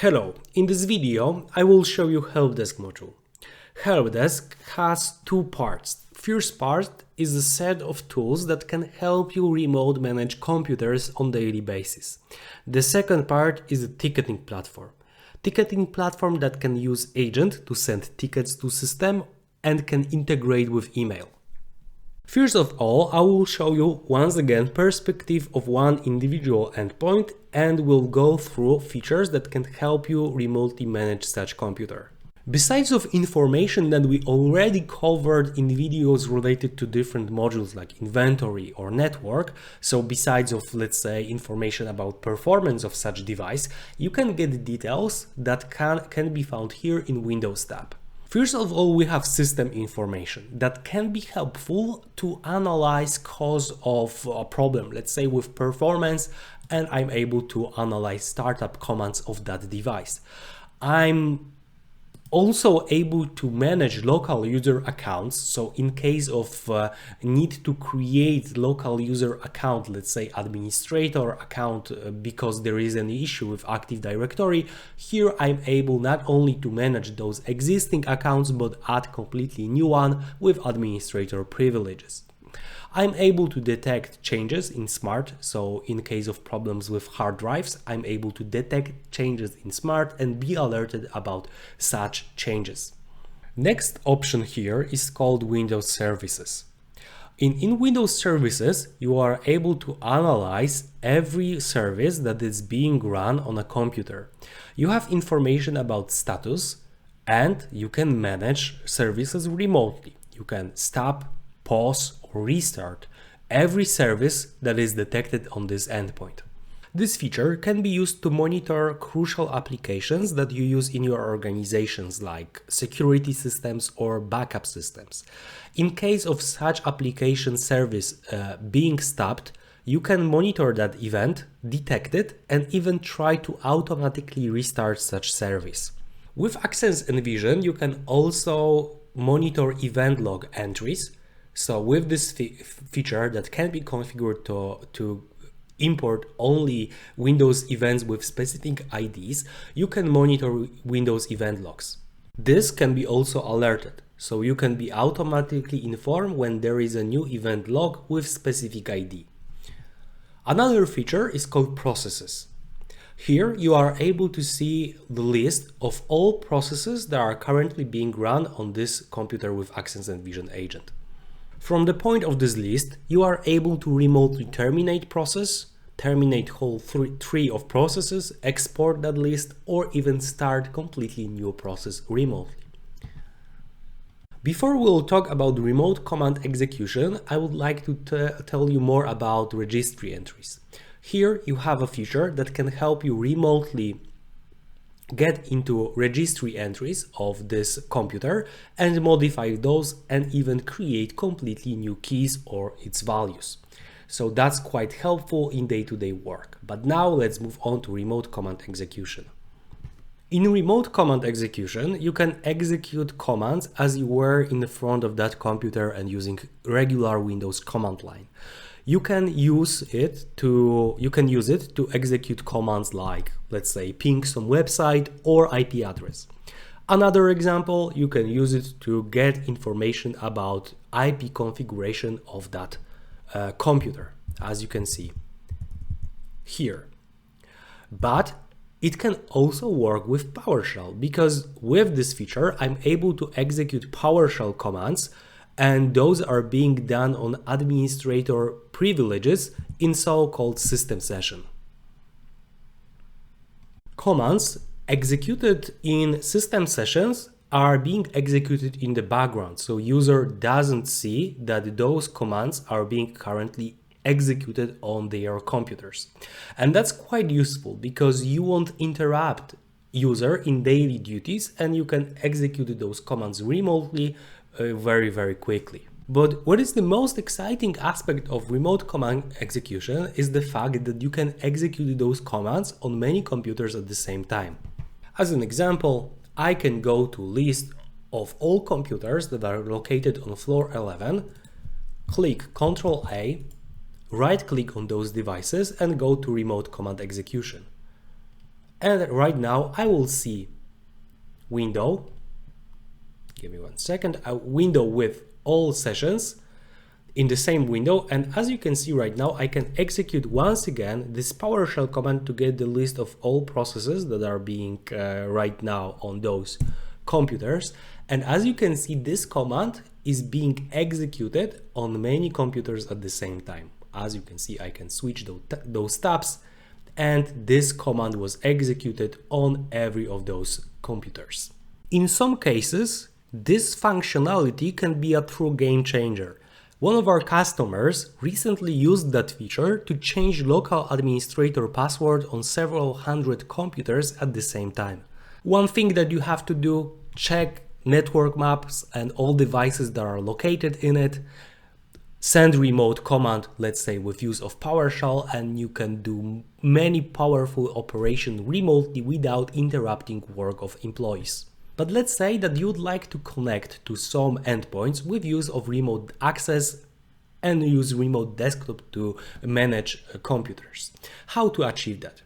Hello, in this video I will show you HELPDESK module. HELPDESK has two parts. First part is a set of tools that can help you remote manage computers on daily basis. The second part is a ticketing platform. Ticketing platform that can use agent to send tickets to system and can integrate with email. First of all, I will show you once again perspective of one individual endpoint and will go through features that can help you remotely manage such computer. Besides of information that we already covered in videos related to different modules like inventory or network, so besides of, let's say, information about performance of such device, you can get details that can be found here in Windows tab. First of all, we have system information that can be helpful to analyze cause of a problem, let's say with performance, and I'm able to analyze startup commands of that device. I'm also able to manage local user accounts. So in case of need to create local user account, let's say administrator account, because there is an issue with Active Directory, here I'm able not only to manage those existing accounts, but add completely new one with administrator privileges. I'm able to detect changes in Smart, so in case of problems with hard drives, I'm able to detect changes in Smart and be alerted about such changes. Next option here is called Windows Services. In Windows Services, you are able to analyze every service that is being run on a computer. You have information about status and you can manage services remotely. You can stop, pause, or restart every service that is detected on this endpoint. This feature can be used to monitor crucial applications that you use in your organizations like security systems or backup systems. In case of such application service being stopped, you can monitor that event, detect it, and even try to automatically restart such service. With AXENCE nVISION, you can also monitor event log entries. So with this feature that can be configured to import only Windows events with specific IDs, you can monitor Windows event logs. This can be also alerted, so you can be automatically informed when there is a new event log with specific ID. Another feature is called processes. Here you are able to see the list of all processes that are currently being run on this computer with AXENCE nVISION agent. From the point of this list, you are able to remotely terminate process, terminate whole tree of processes, export that list, or even start completely new process remotely. Before we'll talk about remote command execution, I would like to tell you more about registry entries. Here you have a feature that can help you remotely get into registry entries of this computer and modify those and even create completely new keys or its values. So that's quite helpful in day-to-day work. But now let's move on to remote command execution. In remote command execution, you can execute commands as you were in the front of that computer and using regular Windows command line. You can use it to execute commands like, let's say, ping some website or IP address. Another example, you can use it to get information about IP configuration of that computer, as you can see here. But it can also work with PowerShell, because with this feature, I'm able to execute PowerShell commands, and those are being done on administrator privileges in so-called system session. Commands executed in system sessions are being executed in the background, so user doesn't see that those commands are being currently executed on their computers. And that's quite useful because you won't interrupt user in daily duties and you can execute those commands remotely very quickly. But what is the most exciting aspect of remote command execution is the fact that you can execute those commands on many computers at the same time. As an example, I can go to list of all computers that are located on floor 11, click Ctrl A, right click on those devices and go to remote command execution. And right now I will see window, give me 1 second, a window with all sessions in the same window. And as you can see right now, I can execute once again this PowerShell command to get the list of all processes that are being right now on those computers. And as you can see, this command is being executed on many computers at the same time. As you can see, I can switch those tabs, and this command was executed on every of those computers. In some cases, this functionality can be a true game changer. One of our customers recently used that feature to change local administrator password on several hundred computers at the same time. One thing that you have to do, check network maps and all devices that are located in it, send remote command, let's say with use of PowerShell, and you can do many powerful operations remotely without interrupting work of employees. But let's say that you'd like to connect to some endpoints with use of remote access and use remote desktop to manage computers. How to achieve that?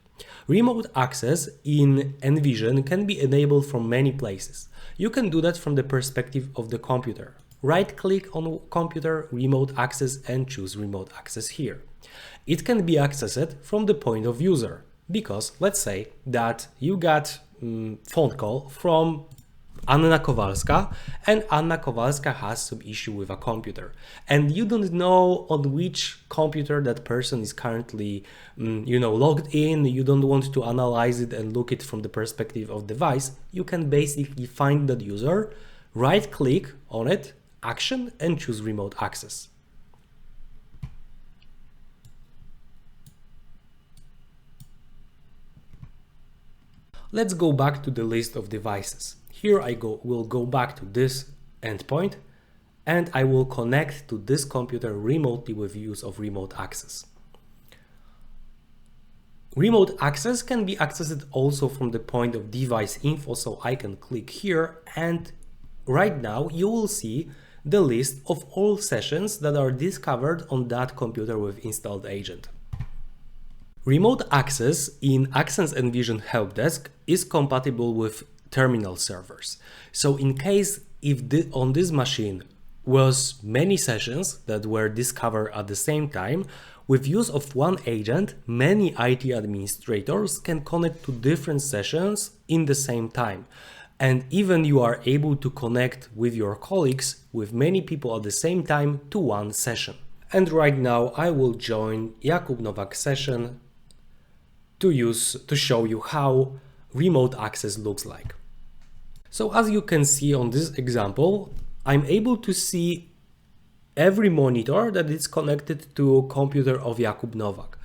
Remote access in nVISION can be enabled from many places. You can do that from the perspective of the computer. Right-click on computer, remote access, and choose remote access here. It can be accessed from the point of user, because let's say that you got phone call from Anna Kowalska, and Anna Kowalska has some issue with a computer, and you don't know on which computer that person is currently logged in. You don't want to analyze it and look it from the perspective of device. You can basically find that user, right click on it, action, and choose remote access. Let's go back to the list of devices. Here will go back to this endpoint, and I will connect to this computer remotely with use of remote access. Remote access can be accessed also from the point of device info, so I can click here, and right now you will see the list of all sessions that are discovered on that computer with installed agent. Remote access in AXENCE nVISION HELPDESK is compatible with terminal servers. So in case if on this machine was many sessions that were discovered at the same time, with use of one agent, many IT administrators can connect to different sessions in the same time. And even you are able to connect with your colleagues, with many people at the same time, to one session. And right now I will join Jakub Nowak's session to show you how remote access looks like. So as you can see on this example, I'm able to see every monitor that is connected to a computer of Jakub Nowak.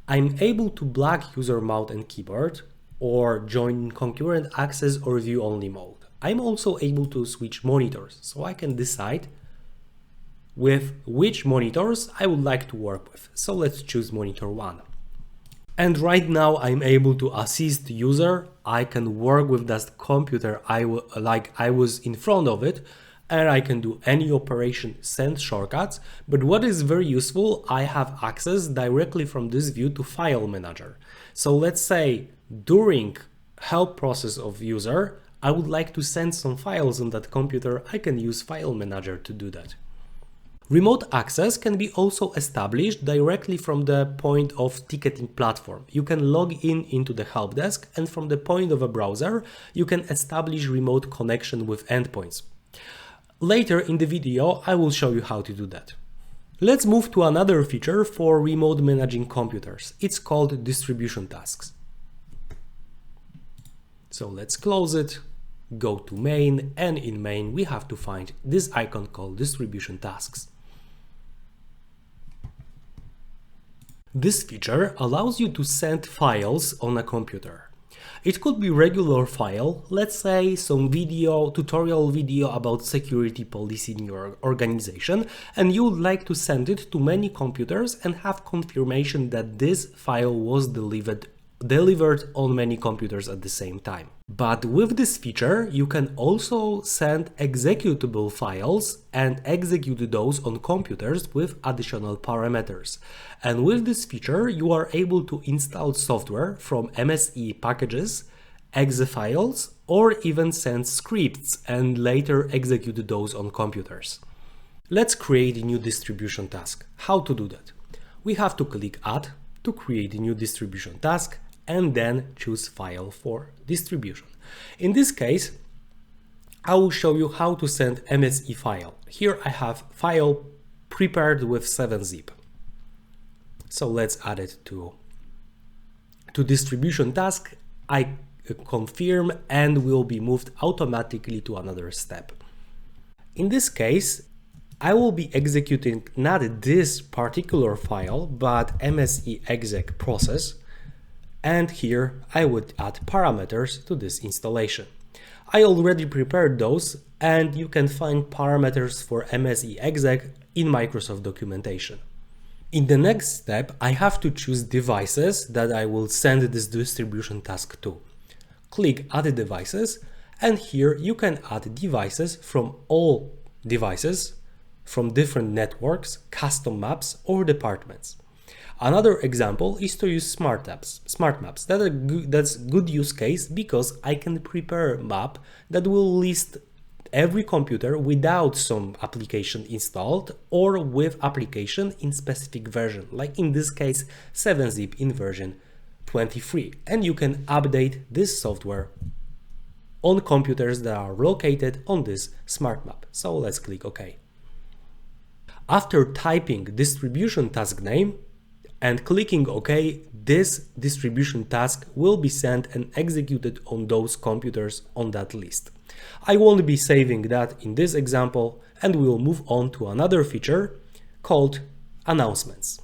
I'm able to block user mouse and keyboard, or join concurrent access or view only mode. I'm also able to switch monitors, so I can decide with which monitors I would like to work with. So let's choose monitor 1. And right now I'm able to assist user. I can work with that computer I was in front of it, and I can do any operation, send shortcuts. But what is very useful, I have access directly from this view to file manager. So let's say during help process of user, I would like to send some files on that computer. I can use file manager to do that. Remote access can be also established directly from the point of ticketing platform. You can log in into the help desk, and from the point of a browser, you can establish remote connection with endpoints. Later in the video, I will show you how to do that. Let's move to another feature for remote managing computers. It's called distribution tasks. So let's close it, go to main, and in main we have to find this icon called distribution tasks. This feature allows you to send files on a computer. It could be regular file, let's say some tutorial video about security policy in your organization, and you would like to send it to many computers and have confirmation that this file was delivered delivered on many computers at the same time. But with this feature, you can also send executable files and execute those on computers with additional parameters. And with this feature, you are able to install software from MSE packages, exe files, or even send scripts and later execute those on computers. Let's create a new distribution task. How to do that? We have to click Add to create a new distribution task and then choose File for distribution. In this case, I will show you how to send MSE file. Here I have file prepared with 7-zip. So let's add it to distribution task. I confirm and will be moved automatically to another step. In this case, I will be executing not this particular file, but MSE exec process. And here I would add parameters to this installation. I already prepared those, and you can find parameters for MSE exec in Microsoft documentation. In the next step, I have to choose devices that I will send this distribution task to. Click Add Devices, and here you can add devices from all devices, from different networks, custom maps, or departments. Another example is to use smart maps. That's a good use case because I can prepare a map that will list every computer without some application installed or with application in specific version, like in this case 7-zip in version 23. And you can update this software on computers that are located on this smart map. So let's click OK. After typing distribution task name and clicking OK, this distribution task will be sent and executed on those computers on that list. I won't be saving that in this example, and we will move on to another feature called announcements.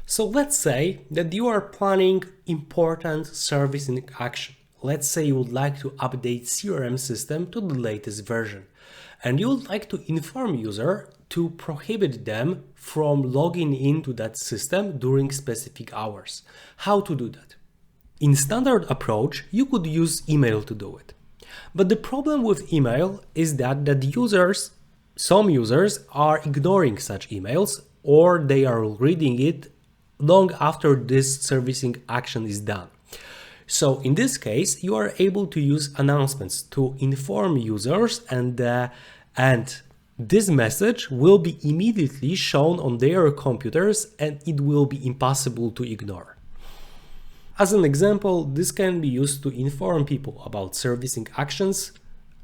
So let's say that you are planning important service in action. Let's say you would like to update CRM system to the latest version, and you would like to inform user to prohibit them from logging into that system during specific hours. How to do that? In standard approach, you could use email to do it. But the problem with email is that some users are ignoring such emails, or they are reading it long after this servicing action is done. So in this case, you are able to use announcements to inform users, and this message will be immediately shown on their computers and it will be impossible to ignore. As an example, this can be used to inform people about servicing actions,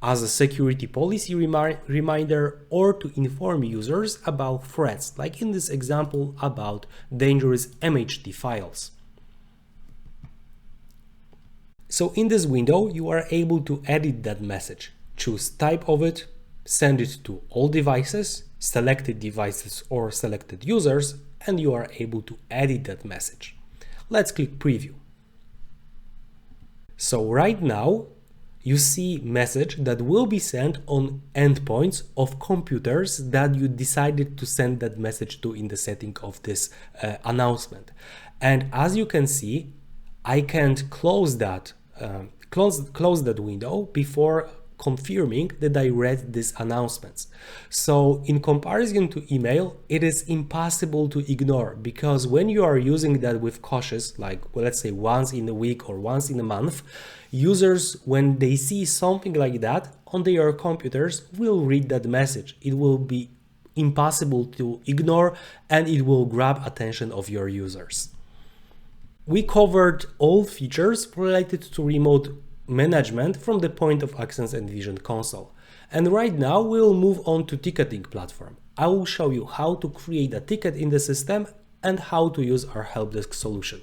as a security policy reminder, or to inform users about threats, like in this example about dangerous MHT files. So in this window, you are able to edit that message, choose type of it, send it to all devices, selected devices or selected users, and you are able to edit that message. Let's click preview. So right now you see message that will be sent on endpoints of computers that you decided to send that message to in the setting of this announcement. And as you can see, I can't close that window before confirming that I read these announcements. So in comparison to email, it is impossible to ignore, because when you are using that with cautious, like let's say once in a week or once in a month, users, when they see something like that on their computers, will read that message. It will be impossible to ignore and it will grab attention of your users. We covered all features related to remote management from the point of AXENCE nVISION console. And right now we'll move on to ticketing platform. I will show you how to create a ticket in the system and how to use our helpdesk solution.